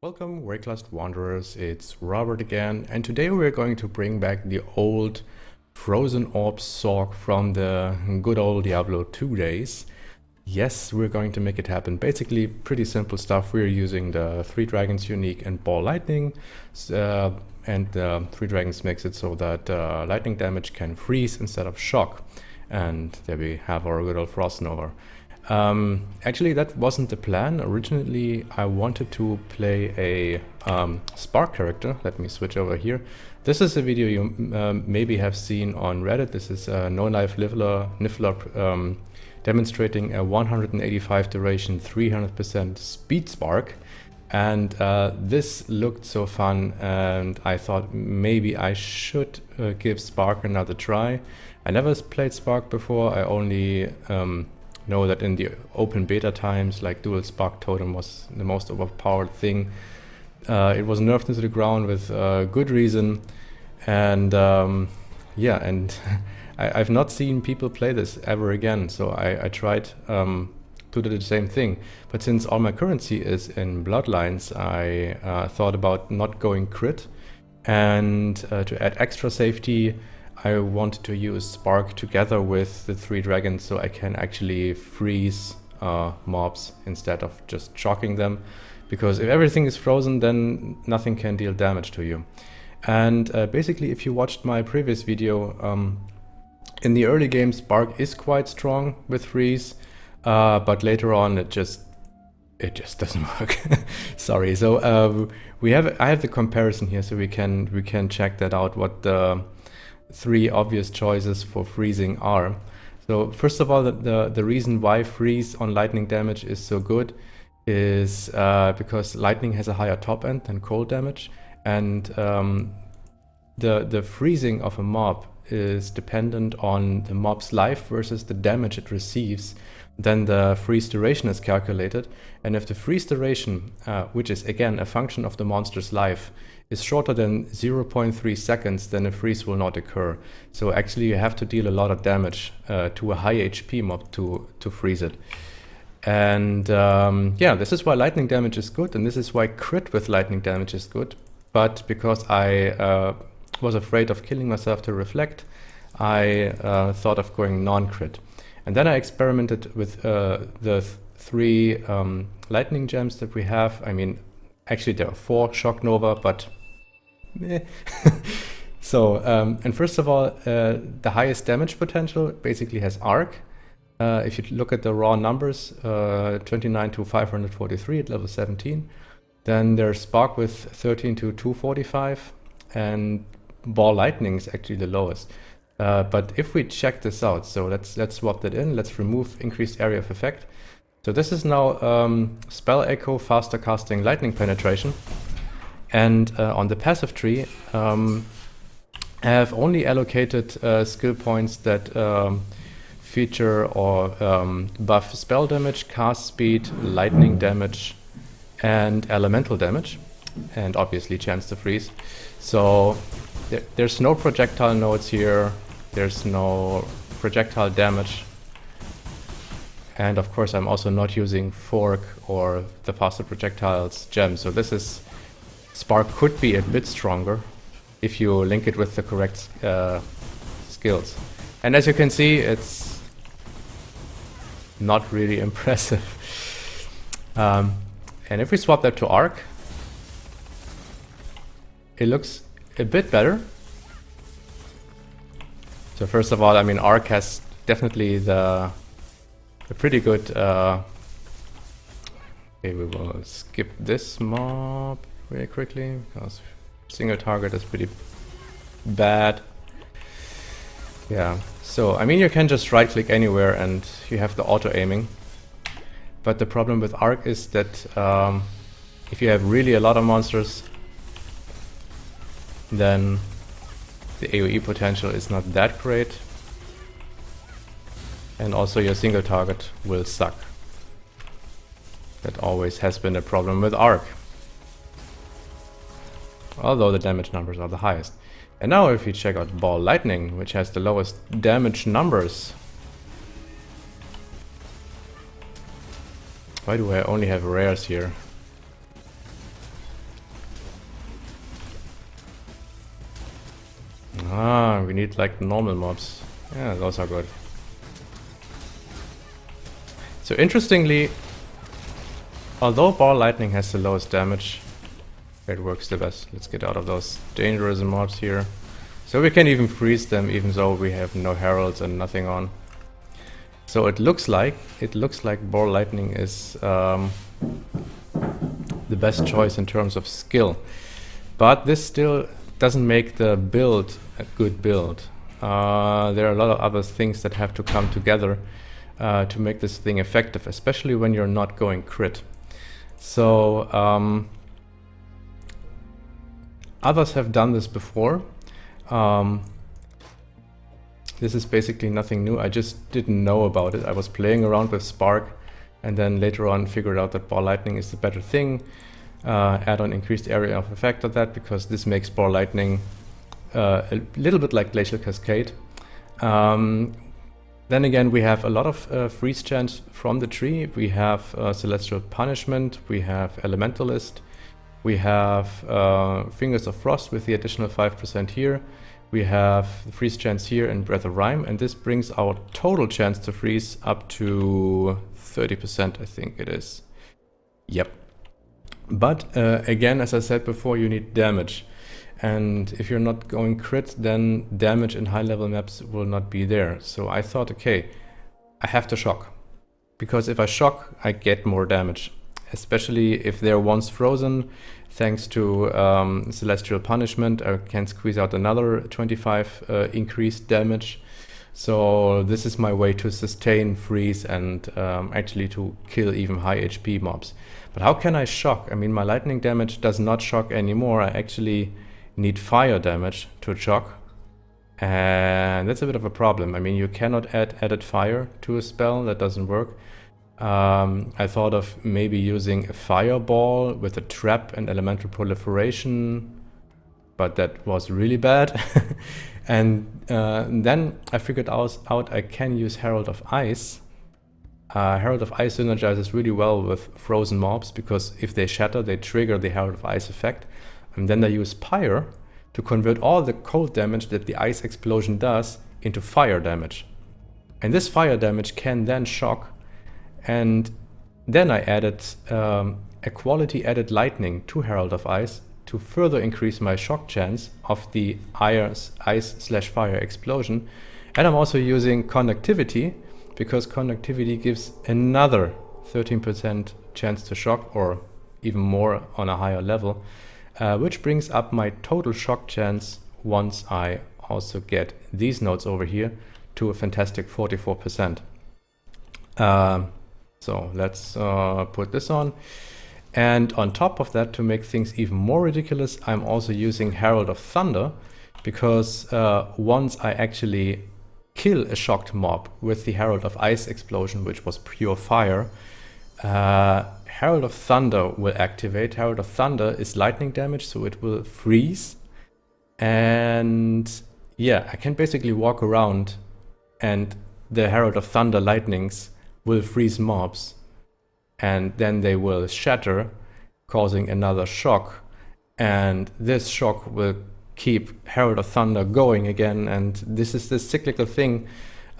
Welcome, Wayclust Wanderers, it's Robert again, and today we're going to bring back the old Frozen Orb Sorc from the good old Diablo 2 days. Yes, we're going to make it happen. Basically, pretty simple stuff. We're using the 3 Dragons unique and Ball Lightning, and the 3 Dragons makes it so that lightning damage can freeze instead of shock. And there we have our good old Frost Nova. Actually, that wasn't the plan. Originally, I wanted to play a Spark character. Let me switch over here. This is a video you maybe have seen on Reddit. This is No Life Niffler demonstrating a 185 duration, 300% speed Spark. And this looked so fun, and I thought maybe I should give Spark another try. I never played Spark before. I only know that in the open beta times, like dual Spark Totem was the most overpowered thing. It was nerfed into the ground with good reason, and yeah, and I've not seen people play this ever again, so I tried to do the same thing. But since all my currency is in Bloodlines, I thought about not going crit, and to add extra safety, I wanted to use Spark together with the 3 Dragons so I can actually freeze mobs instead of just shocking them. Because if everything is frozen, then nothing can deal damage to you. And basically, if you watched my previous video, in the early game Spark is quite strong with freeze, but later on it just doesn't work. Sorry. So I have the comparison here, so we can check that out, what the 3 obvious choices for freezing are. So first of all, the reason why freeze on lightning damage is so good is because lightning has a higher top end than cold damage, and the freezing of a mob is dependent on the mob's life versus the damage it receives. Then the freeze duration is calculated, and if the freeze duration, which is again a function of the monster's life, is shorter than 0.3 seconds, then a freeze will not occur. So actually you have to deal a lot of damage to a high HP mob to freeze it. And yeah, this is why lightning damage is good, and this is why crit with lightning damage is good. But because I was afraid of killing myself to reflect, I thought of going non-crit. And then I experimented with the 3 lightning gems that we have. I mean, actually there are 4 Shock Nova, but so, and first of all, the highest damage potential basically has Arc. If you look at the raw numbers, 29 to 543 at level 17. Then there's Spark with 13 to 245, and Ball Lightning is actually the lowest. But if we check this out, so let's swap that in. Let's remove increased area of effect. So this is now Spell Echo, faster casting, lightning penetration. And on the passive tree, I have only allocated skill points that feature or buff spell damage, cast speed, lightning damage, and elemental damage, and obviously chance to freeze. So there's no projectile nodes here, there's no projectile damage. And of course, I'm also not using Fork or the faster projectiles gem. So this is, Spark could be a bit stronger if you link it with the correct skills. And as you can see, it's not really impressive. And if we swap that to Arc, it looks a bit better. So first of all, I mean, Arc has definitely a pretty good... okay, we will skip this mob really quickly, because single target is pretty bad. Yeah, so I mean, you can just right click anywhere and you have the auto aiming. But the problem with Arc is that if you have really a lot of monsters, then the AoE potential is not that great. And also your single target will suck. That always has been a problem with Arc, although the damage numbers are the highest. And now if you check out Ball Lightning, which has the lowest damage numbers. Why do I only have rares here? Ah, we need like normal mobs. Yeah, those are good. So interestingly, although Ball Lightning has the lowest damage, it works the best. Let's get out of those dangerous mobs here. So we can even freeze them even though we have no heralds and nothing on. So it looks like Ball Lightning is the best choice in terms of skill. But this still doesn't make the build a good build. There are a lot of other things that have to come together to make this thing effective, especially when you're not going crit. So others have done this before. This is basically nothing new. I just didn't know about it. I was playing around with Spark and then later on figured out that Ball Lightning is the better thing. Add on increased area of effect of that because this makes Ball Lightning a little bit like Glacial Cascade. Then again, we have a lot of freeze chance from the tree. We have Celestial Punishment, we have Elementalist, we have Fingers of Frost with the additional 5% here. We have the freeze chance here and Breath of Rime, and this brings our total chance to freeze up to 30%, I think it is. Yep. But again, as I said before, you need damage. And if you're not going crit, then damage in high level maps will not be there. So I thought, okay, I have to shock. Because if I shock, I get more damage. Especially if they're once frozen, thanks to Celestial Punishment, I can squeeze out another 25 increased damage. So this is my way to sustain freeze and actually to kill even high HP mobs. But how can I shock? I mean, my lightning damage does not shock anymore. I actually need fire damage to shock. And that's a bit of a problem. I mean, you cannot add added fire to a spell. That doesn't work. I thought of maybe using a fireball with a trap and elemental proliferation, but that was really bad. And then I figured out I can use Herald of Ice. Herald of Ice synergizes really well with frozen mobs because if they shatter, they trigger the Herald of Ice effect. And then I use Pyre to convert all the cold damage that the ice explosion does into fire damage. And this fire damage can then shock. And then I added a quality added lightning to Herald of Ice to further increase my shock chance of the ice/fire explosion. And I'm also using conductivity because conductivity gives another 13% chance to shock, or even more on a higher level, which brings up my total shock chance once I also get these nodes over here to a fantastic 44%. So let's put this on. And on top of that, to make things even more ridiculous, I'm also using Herald of Thunder because once I actually kill a shocked mob with the Herald of Ice explosion, which was pure fire, Herald of Thunder will activate. Herald of Thunder is lightning damage, so it will freeze. And yeah, I can basically walk around and the Herald of Thunder lightnings will freeze mobs. And then they will shatter, causing another shock. And this shock will keep Herald of Thunder going again. And this is this cyclical thing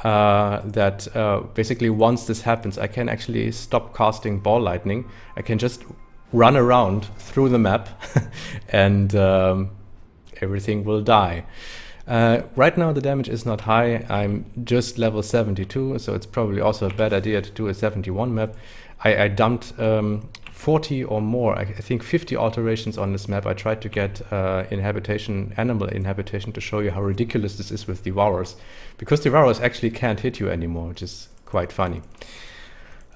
that basically once this happens, I can actually stop casting Ball Lightning. I can just run around through the map and everything will die. Right now the damage is not high. I'm just level 72, so it's probably also a bad idea to do a 71 map. I dumped 40 or more, I think 50 alterations on this map. I tried to get animal inhabitation to show you how ridiculous this is with Devourers. Because Devourers actually can't hit you anymore, which is quite funny.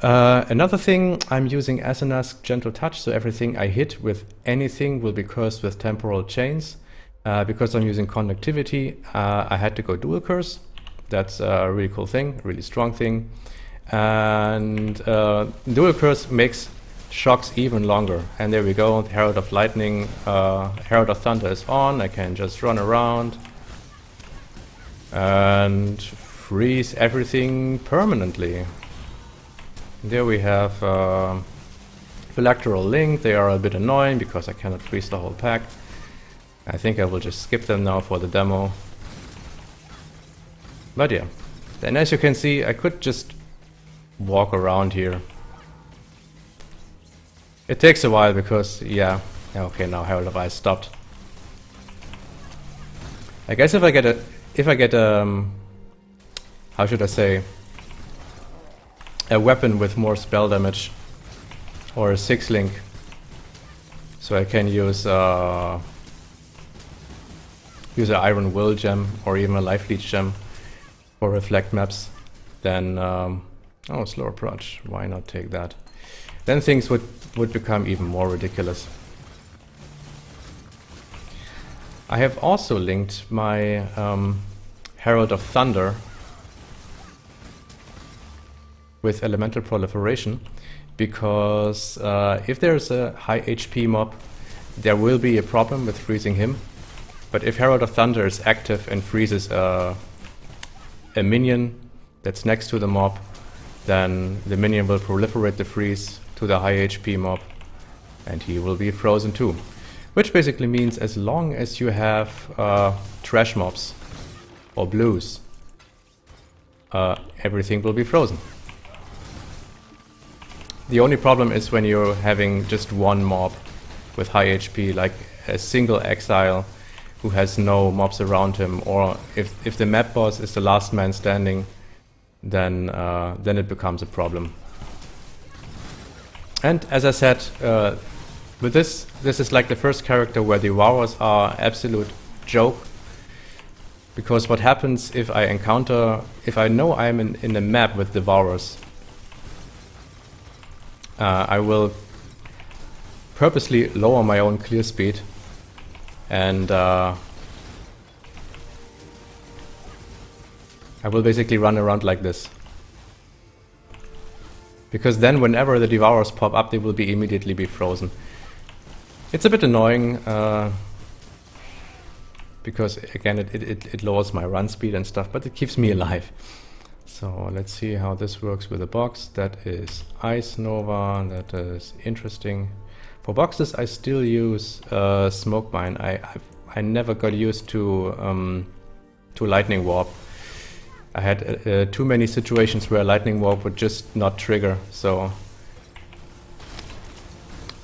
Another thing, I'm using Asenath's Gentle Touch, so everything I hit with anything will be cursed with Temporal Chains. Because I'm using Conductivity, I had to go Dual Curse. That's a really cool thing, really strong thing. And Dual Curse makes shocks even longer. And there we go, the Herald of Lightning, Herald of Thunder is on. I can just run around and freeze everything permanently. There we have Phylacteral Link. They are a bit annoying because I cannot freeze the whole pack. I think I will just skip them now for the demo. But yeah, then as you can see, I could just walk around here. It takes a while because, yeah, okay, now Herald of Ice stopped. I guess if I get how should I say, a weapon with more spell damage, or a 6-link, so I can use an Iron Will gem or even a Life Leech gem for reflect maps, then oh, slow approach, why not take that? Then things would become even more ridiculous. I have also linked my Herald of Thunder with Elemental Proliferation, because if there's a high HP mob, there will be a problem with freezing him. But if Herald of Thunder is active and freezes a minion that's next to the mob, then the minion will proliferate the freeze to the high HP mob, and he will be frozen too. Which basically means as long as you have trash mobs or blues, everything will be frozen. The only problem is when you're having just one mob with high HP, like a single Exile who has no mobs around him, or if the map boss is the last man standing, then it becomes a problem. And as I said, with this is like the first character where the Devourers are absolute joke. Because what happens if I know I'm in a map with Devourers, I will purposely lower my own clear speed, and I will basically run around like this. Because then whenever the Devourers pop up, they will be immediately be frozen. It's a bit annoying, because again it lowers my run speed and stuff, but it keeps me alive. So let's see how this works with a box. That is Ice Nova, that is interesting. For boxes I still use Smoke Mine. I never got used to Lightning Warp. I had too many situations where Lightning Warp would just not trigger, so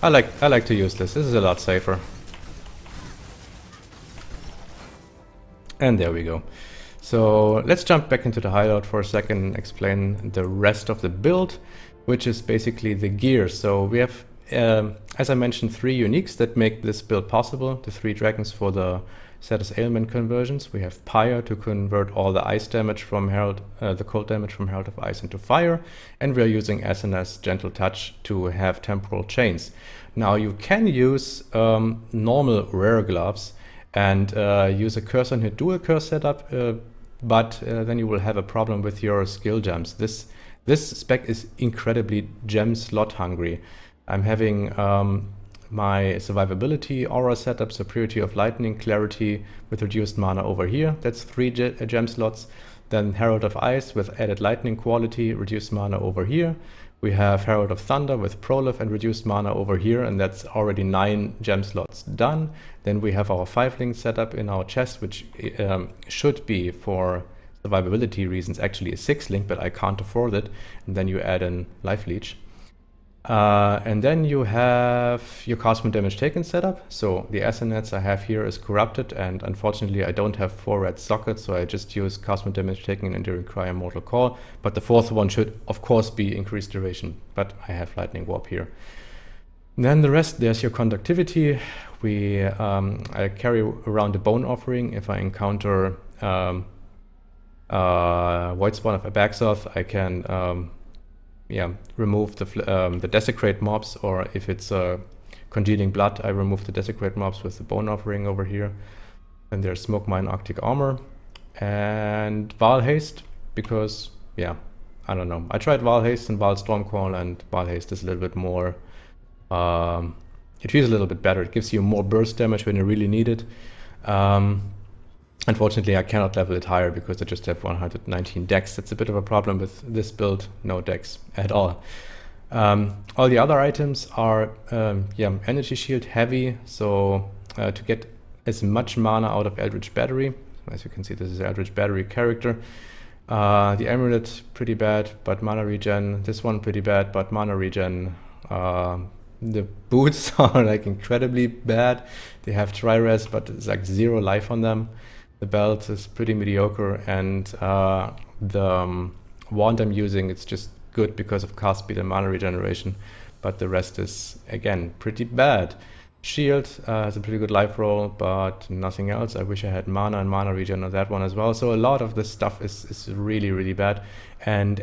I like to use this. This is a lot safer. And there we go. So let's jump back into the hideout for a second and explain the rest of the build, which is basically the gear. So we have, as I mentioned, 3 uniques that make this build possible. The 3 dragons for the status ailment conversions. We have Pyre to convert all the ice damage from Herald, the cold damage from Herald of Ice into fire. And we are using SNS Gentle Touch to have temporal chains. Now you can use normal rare gloves and use a curse on hit dual curse setup, but then you will have a problem with your skill gems. This spec is incredibly gem slot hungry. I'm having my survivability aura setup, so Purity of Lightning, Clarity with reduced mana over here. That's 3 gem slots. Then Herald of Ice with added lightning quality, reduced mana over here. We have Herald of Thunder with Prolif and reduced mana over here, and that's already 9 gem slots done. Then we have our 5-link setup in our chest, which should be, for survivability reasons, actually a 6-link, but I can't afford it. And then you add in Life Leech. And then you have your cast damage taken setup. So the SNets I have here is corrupted, and unfortunately I don't have 4 red sockets, so I just use cast damage taken and Enduring Cry and Mortal Call. But the 4th one should of course be increased duration, but I have Lightning Warp here. And then the rest, there's your conductivity. I carry around a Bone Offering. If I encounter Void Spawn of Abaxoth, I can remove the Desecrate mobs, or if it's Congealing Blood, I remove the Desecrate mobs with the Bone Offering over here. And there's Smoke Mine Arctic Armor and Vaal Haste, because, yeah, I don't know. I tried Vaal Haste and Vaal Stormcall, and Vaal Haste is a little bit more, it feels a little bit better. It gives you more burst damage when you really need it. Unfortunately, I cannot level it higher because I just have 119 dex. That's a bit of a problem with this build. No dex at all. All the other items are energy shield heavy. So to get as much mana out of Eldritch Battery, as you can see, this is an Eldritch Battery character. The amulet, pretty bad, but mana regen. This one, pretty bad, but mana regen. The boots are like incredibly bad. They have tri-res, but it's like 0 life on them. The belt is pretty mediocre, and the wand I'm using, it's just good because of cast speed and mana regeneration, but the rest is, again, pretty bad. Shield has a pretty good life roll, but nothing else. I wish I had mana and mana regen on that one as well. So a lot of this stuff is really, really bad. And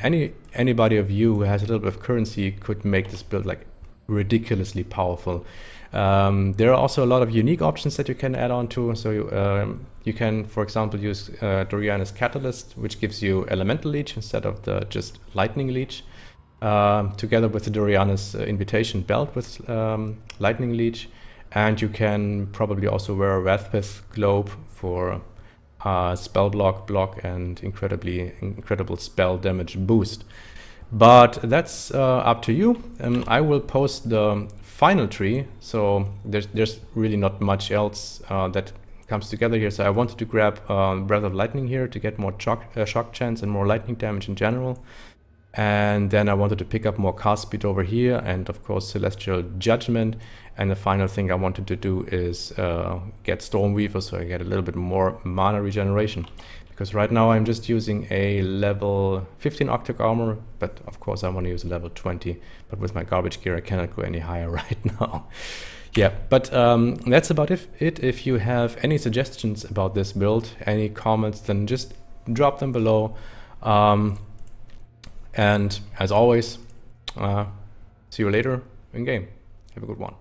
anybody of you who has a little bit of currency could make this build like ridiculously powerful. There are also a lot of unique options that you can add on to. So you can, for example, use Doriana's Catalyst, which gives you Elemental Leech instead of the just Lightning Leech, together with the Doriana's Invitation Belt with Lightning Leech. And you can probably also wear a Wrathpith Globe for spell block, and incredible spell damage boost. But that's up to you. I will post the final tree, so there's really not much else that comes together here. So I wanted to grab Breath of Lightning here to get more shock chance and more lightning damage in general. And then I wanted to pick up more cast speed over here, and of course Celestial Judgment. And the final thing I wanted to do is get Stormweaver, so I get a little bit more mana regeneration. Because right now I'm just using a level 15 Octec armor, but of course I want to use a level 20. But with my garbage gear I cannot go any higher right now. Yeah, but that's about it. If you have any suggestions about this build, any comments, then just drop them below. And as always, see you later in game. Have a good one.